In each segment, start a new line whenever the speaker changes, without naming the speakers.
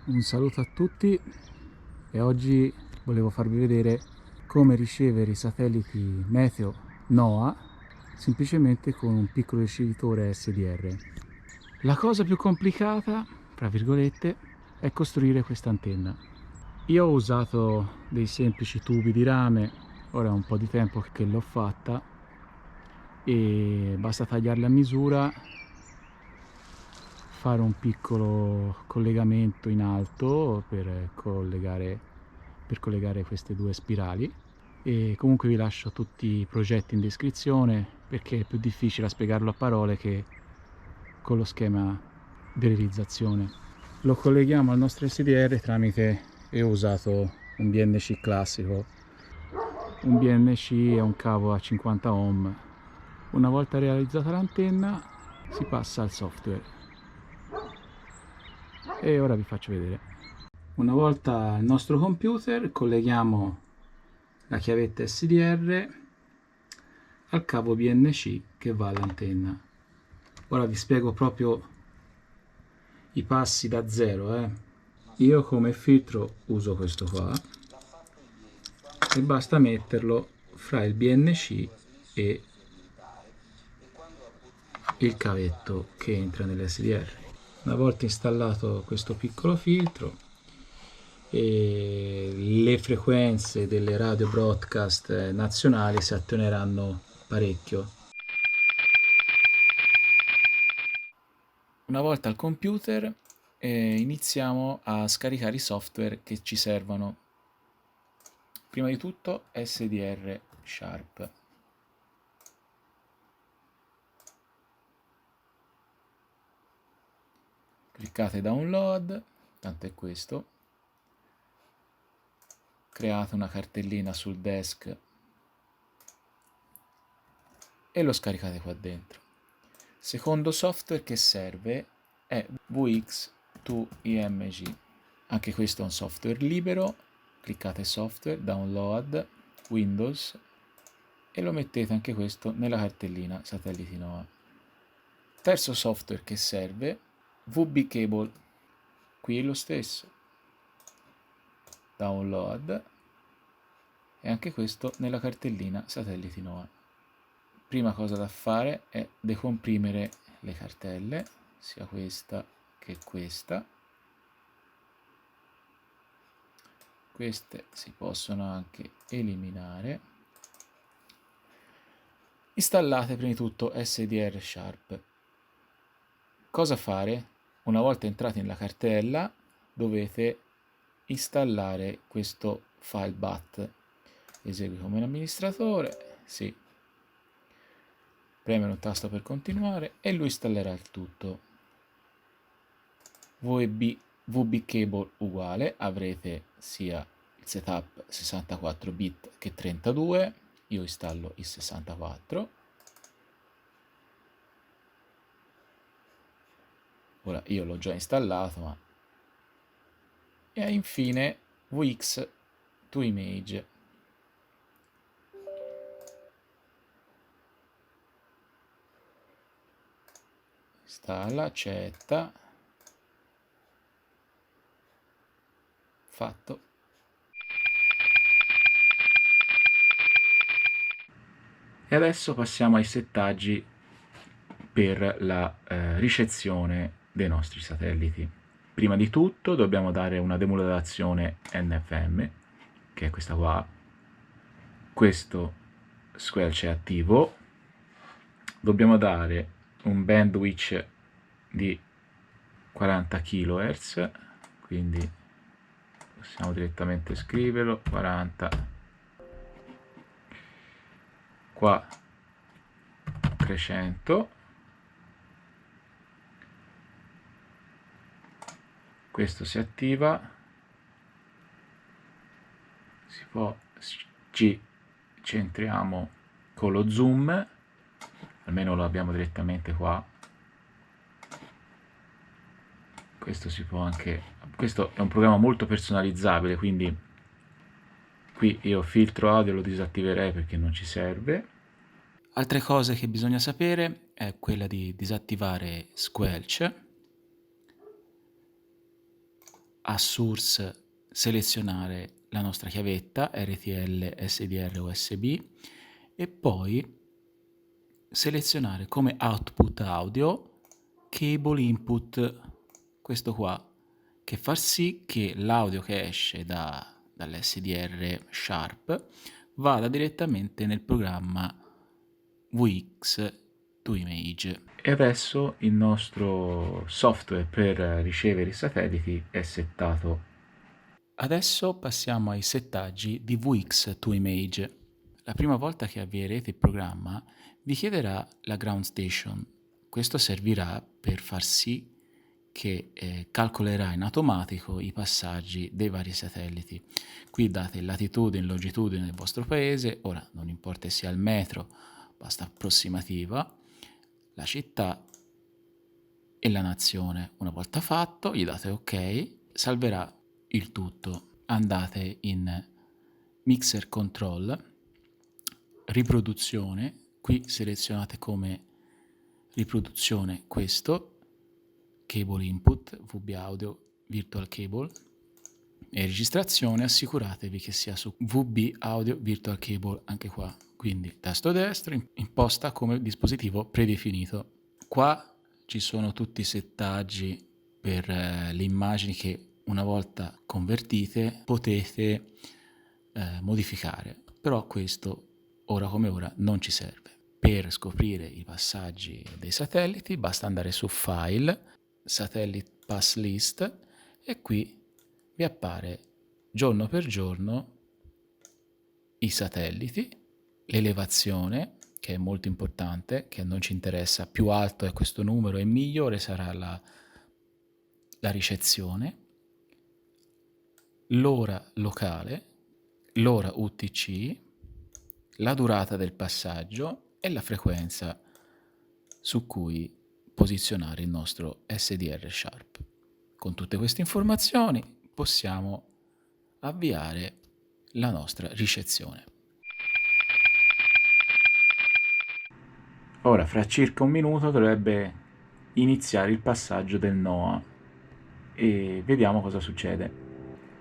Un saluto a tutti e oggi volevo farvi vedere come ricevere i satelliti meteo NOAA semplicemente con un piccolo ricevitore SDR. La cosa più complicata, tra virgolette, è costruire questa antenna. Io ho usato dei semplici tubi di rame, ora è un po' di tempo che l'ho fatta e basta tagliarli a misura, fare un piccolo collegamento in alto per collegare queste due spirali, e comunque vi lascio tutti i progetti in descrizione perché è più difficile a spiegarlo a parole che con lo schema di realizzazione. Lo colleghiamo al nostro SDR tramite, io ho usato un BNC classico. Un BNC è un cavo a 50 ohm. Una volta realizzata l'antenna si passa al software e ora vi faccio vedere. Una volta il nostro computer, colleghiamo la chiavetta SDR al cavo BNC che va all'antenna. Ora vi spiego proprio i passi da zero. Io come filtro uso questo qua e basta metterlo fra il BNC e il cavetto che entra nell'SDR. Una volta installato questo piccolo filtro, le frequenze delle radio broadcast nazionali si attenueranno parecchio. Una volta al computer iniziamo a scaricare i software che ci servono. Prima di tutto SDR Sharp. Cliccate download, tanto è questo. Create una cartellina sul desk e lo scaricate qua dentro. Secondo software che serve è VX2IMG. Anche questo è un software libero. Cliccate software, download, Windows e lo mettete anche questo nella cartellina satelliti NOAA. Terzo software che serve, VB Cable. Qui è lo stesso. Download e anche questo nella cartellina satelliti NOAA. Prima cosa da fare è decomprimere le cartelle, sia questa che questa. Queste si possono anche eliminare. Installate prima di tutto SDR Sharp. Cosa fare? Una volta entrati nella cartella dovete installare questo file bat. Esegui come un amministratore, sì. Premere un tasto per continuare e lui installerà il tutto. VB Cable uguale, avrete sia il setup 64 bit che 32, io installo il 64. Ora io l'ho già installato, ma... E infine VX to image. Installa, accetta. Fatto. E adesso passiamo ai settaggi per la ricezione dei nostri satelliti. Prima di tutto dobbiamo dare una demodulazione NFM, che è questa qua. Questo squelch è attivo. Dobbiamo dare un bandwidth di 40 kHz, quindi possiamo direttamente scriverlo 40, qua 300, questo si attiva, ci centriamo con lo zoom, almeno lo abbiamo direttamente qua. Questo si può anche, questo è un programma molto personalizzabile, quindi qui io filtro audio lo disattiverei perché non ci serve. Altre cose che bisogna sapere è quella di disattivare squelch. a source selezionare la nostra chiavetta RTL, SDR, USB e poi selezionare come output audio cable input, questo qua, che fa sì che l'audio che esce dall'SDR Sharp vada direttamente nel programma VX to Image. E adesso il nostro software per ricevere i satelliti è settato. Adesso passiamo ai settaggi di VX to Image. La prima volta che avvierete il programma vi chiederà la ground station. Questo servirà per far sì che calcolerà in automatico i passaggi dei vari satelliti. Qui date latitudine e longitudine del vostro paese, ora non importa sia il metro, basta approssimativa, la città e la nazione. Una volta fatto, gli date OK, salverà il tutto. Andate in Mixer Control, riproduzione, qui selezionate come riproduzione questo, cable input, VB audio, virtual cable, e registrazione assicuratevi che sia su VB audio virtual cable anche qua, quindi tasto destro, imposta come dispositivo predefinito. Qua ci sono tutti i settaggi per le immagini che una volta convertite potete modificare, però questo ora come ora non ci serve. Per scoprire i passaggi dei satelliti basta andare su File, Satellite Pass List e qui vi appare giorno per giorno i satelliti, l'elevazione, che è molto importante, che non ci interessa, più alto è questo numero e migliore sarà la ricezione, l'ora locale, l'ora UTC, la durata del passaggio e la frequenza su cui posizionare il nostro SDR Sharp. Con tutte queste informazioni possiamo avviare la nostra ricezione. Ora, fra circa un minuto dovrebbe iniziare il passaggio del NOAA e vediamo cosa succede.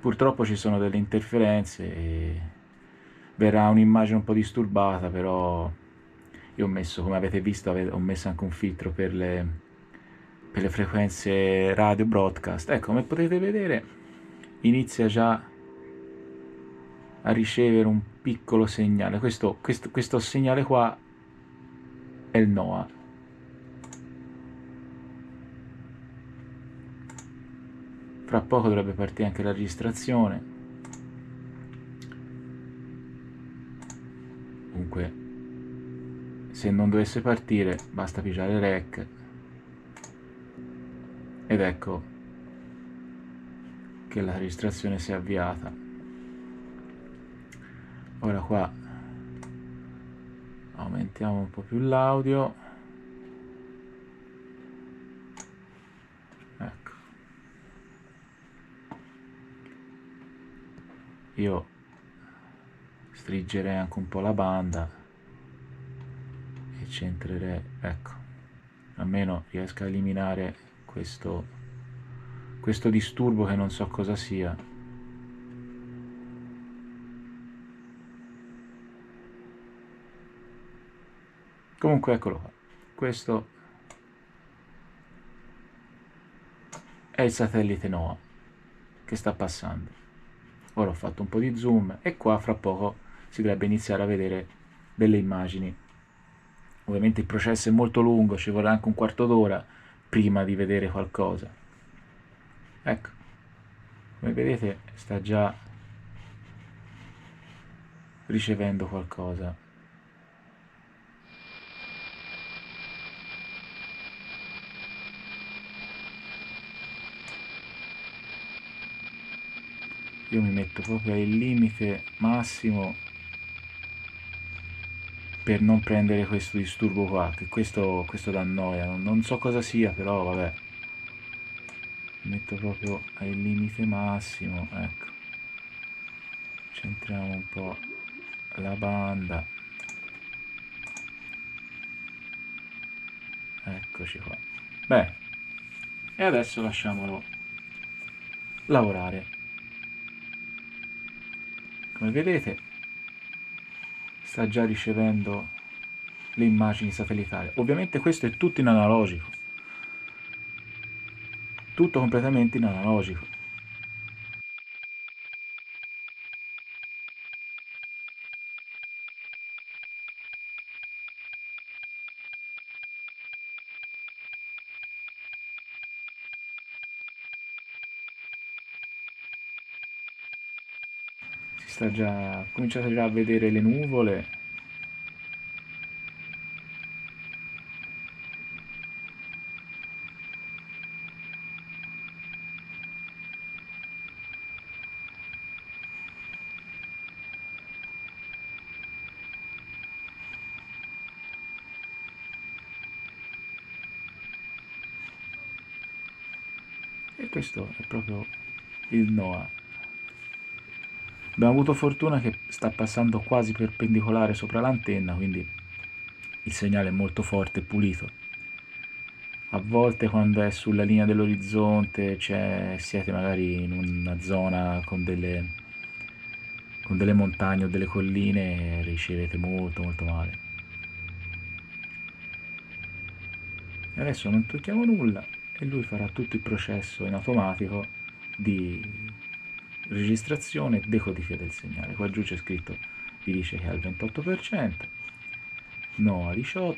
Purtroppo ci sono delle interferenze e verrà un'immagine un po' disturbata, però io ho messo, come avete visto, ho messo anche un filtro per le frequenze radio broadcast. Ecco, come potete vedere inizia già a ricevere un piccolo segnale. Questo segnale qua è il NOAA. Fra poco dovrebbe partire anche la registrazione. Comunque, se non dovesse partire basta pigiare rec ed ecco che la registrazione si è avviata. Ora qua aumentiamo un po' più l'audio. Ecco, io stringerei anche un po' la banda e centrerei, ecco, almeno riesco a eliminare questo disturbo che non so cosa sia. Comunque eccolo qua, questo è il satellite NOAA che sta passando. Ora ho fatto un po' di zoom e qua fra poco si dovrebbe iniziare a vedere delle immagini. Ovviamente il processo è molto lungo, ci vorrà anche un quarto d'ora prima di vedere qualcosa. Ecco, come vedete sta già ricevendo qualcosa. Io mi metto proprio al limite massimo per non prendere questo disturbo qua, che questo dà noia, non so cosa sia, però vabbè. Mi metto proprio al limite massimo, ecco. Centriamo un po' la banda. Eccoci qua. Beh, e adesso lasciamolo lavorare. Come vedete sta già ricevendo le immagini satellitari. Ovviamente questo è tutto in analogico, tutto completamente in analogico. Cominciate già a vedere le nuvole. E questo è proprio il NOAA. Abbiamo avuto fortuna che sta passando quasi perpendicolare sopra l'antenna, quindi il segnale è molto forte e pulito. A volte quando è sulla linea dell'orizzonte siete magari in una zona con delle montagne o delle colline e ricevete molto molto male. E adesso non tocchiamo nulla e lui farà tutto il processo in automatico di registrazione e decodifica del segnale. Qua giù c'è scritto, vi dice che è al 28%, no a 18%.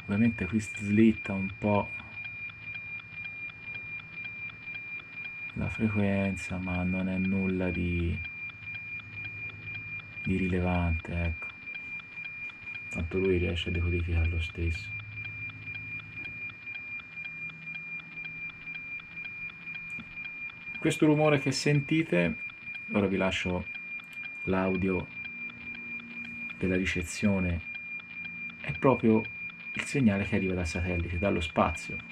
Ovviamente qui slitta un po' la frequenza, ma non è nulla di rilevante, ecco. Tanto lui riesce a decodificare lo stesso. Questo rumore che sentite, ora vi lascio l'audio della ricezione, è proprio il segnale che arriva dal satellite, dallo spazio.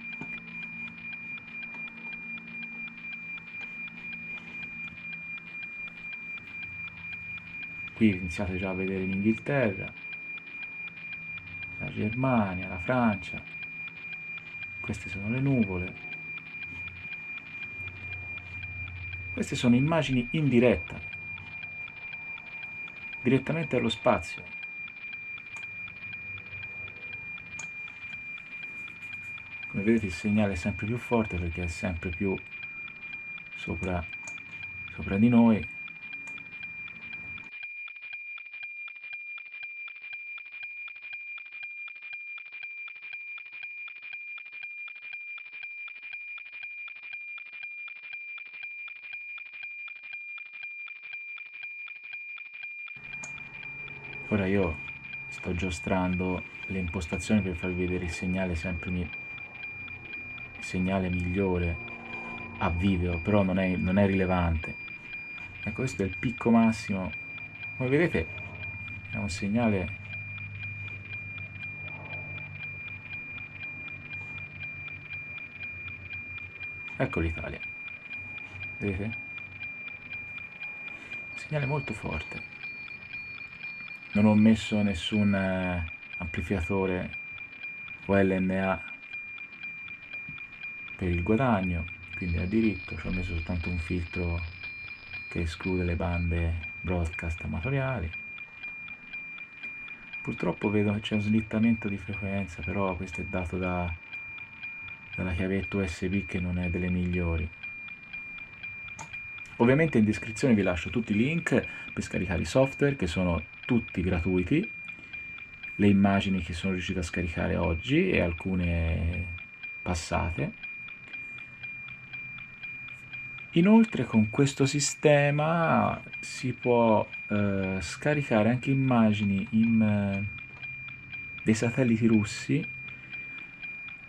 Qui iniziate già a vedere l'Inghilterra, la Germania, la Francia. Queste sono le nuvole. Queste sono immagini in diretta, direttamente dallo spazio. Come vedete il segnale è sempre più forte perché è sempre più sopra di noi. Ora io sto giostrando le impostazioni per farvi vedere il segnale il segnale migliore a video, però non è rilevante. Ecco, questo è il picco massimo. Come vedete è un segnale ecco l'Italia, vedete? Un segnale molto forte. Non ho messo nessun amplificatore o LNA per il guadagno, quindi a diritto ci ho messo soltanto un filtro che esclude le bande broadcast amatoriali. Purtroppo vedo che c'è un slittamento di frequenza, però questo è dato dalla chiavetta USB che non è delle migliori. Ovviamente in descrizione vi lascio tutti i link per scaricare i software che sono tutti gratuiti, le immagini che sono riuscito a scaricare oggi e alcune passate. Inoltre con questo sistema si può scaricare anche immagini dei satelliti russi,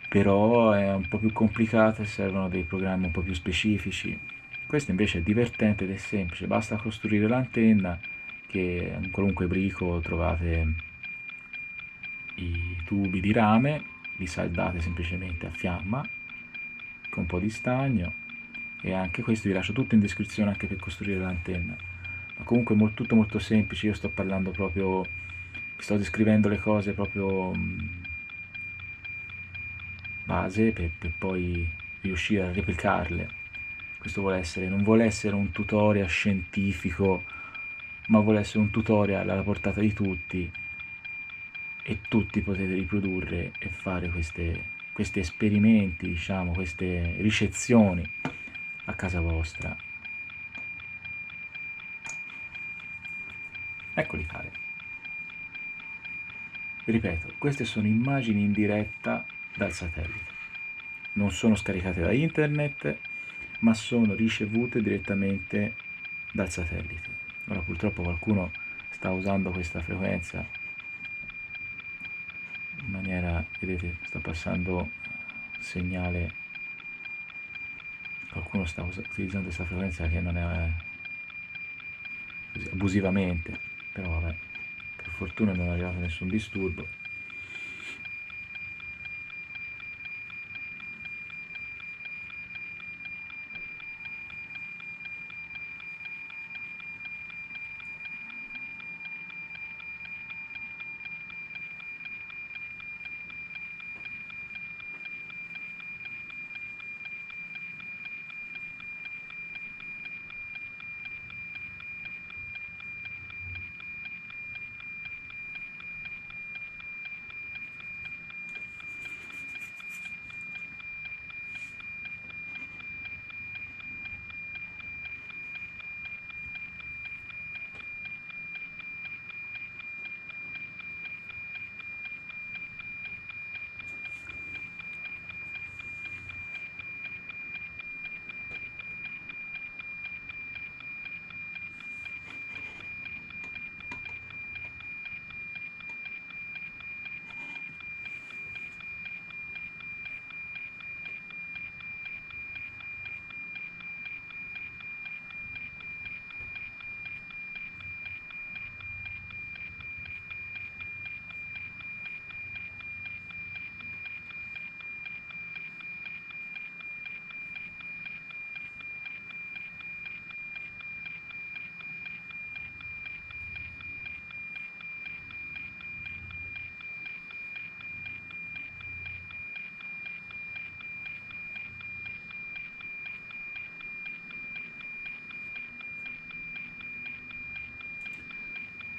però è un po' più complicato e servono dei programmi un po' più specifici. Questo invece è divertente ed è semplice, basta costruire l'antenna che in qualunque brico trovate i tubi di rame, li saldate semplicemente a fiamma con un po' di stagno e anche questo vi lascio tutto in descrizione anche per costruire l'antenna. Ma comunque tutto molto semplice, io sto parlando proprio, vi sto descrivendo le cose proprio base per poi riuscire a replicarle. Questo non vuole essere un tutorial scientifico, ma vuole essere un tutorial alla portata di tutti e tutti potete riprodurre e fare questi esperimenti, diciamo, queste ricezioni a casa vostra. Eccoli fare. Ripeto, queste sono immagini in diretta dal satellite. Non sono scaricate da internet, ma sono ricevute direttamente dal satellite. Ora purtroppo qualcuno sta usando questa frequenza in maniera, vedete, sta passando segnale, qualcuno sta utilizzando questa frequenza che non è così, abusivamente, però vabbè, per fortuna non è arrivato nessun disturbo.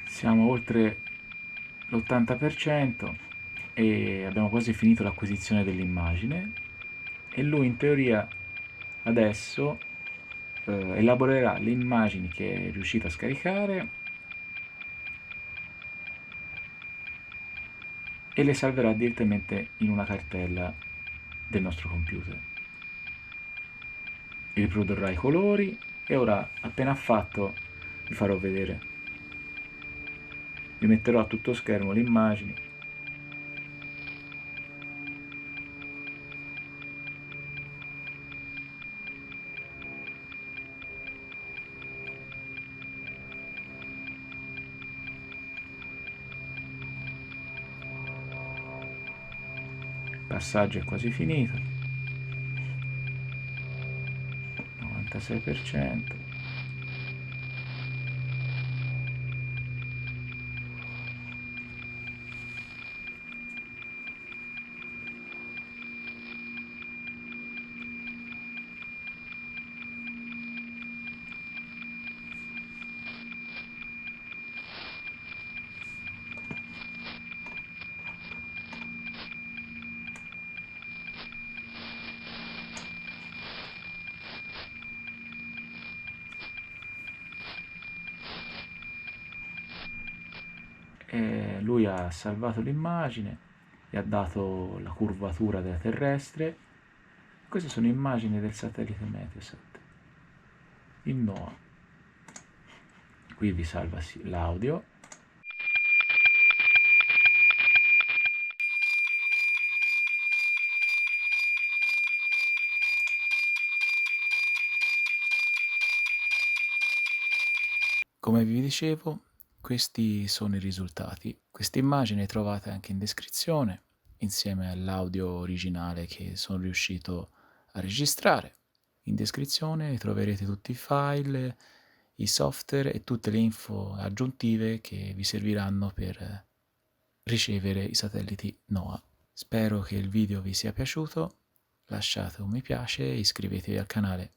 Siamo oltre l'80% e abbiamo quasi finito l'acquisizione dell'immagine e lui in teoria adesso elaborerà le immagini che è riuscito a scaricare e le salverà direttamente in una cartella del nostro computer. Riprodurrà i colori e ora appena fatto vi farò vedere. Vi metterò a tutto schermo le immagini. Il passaggio è quasi finito. 96%. E lui ha salvato l'immagine e ha dato la curvatura della terrestre. Queste sono immagini del satellite Meteosat, il NOAA. Qui vi salva l'audio. Come vi dicevo, questi sono i risultati. Queste immagini trovate anche in descrizione, insieme all'audio originale che sono riuscito a registrare. In descrizione troverete tutti i file, i software e tutte le info aggiuntive che vi serviranno per ricevere i satelliti NOAA. Spero che il video vi sia piaciuto, lasciate un mi piace e iscrivetevi al canale.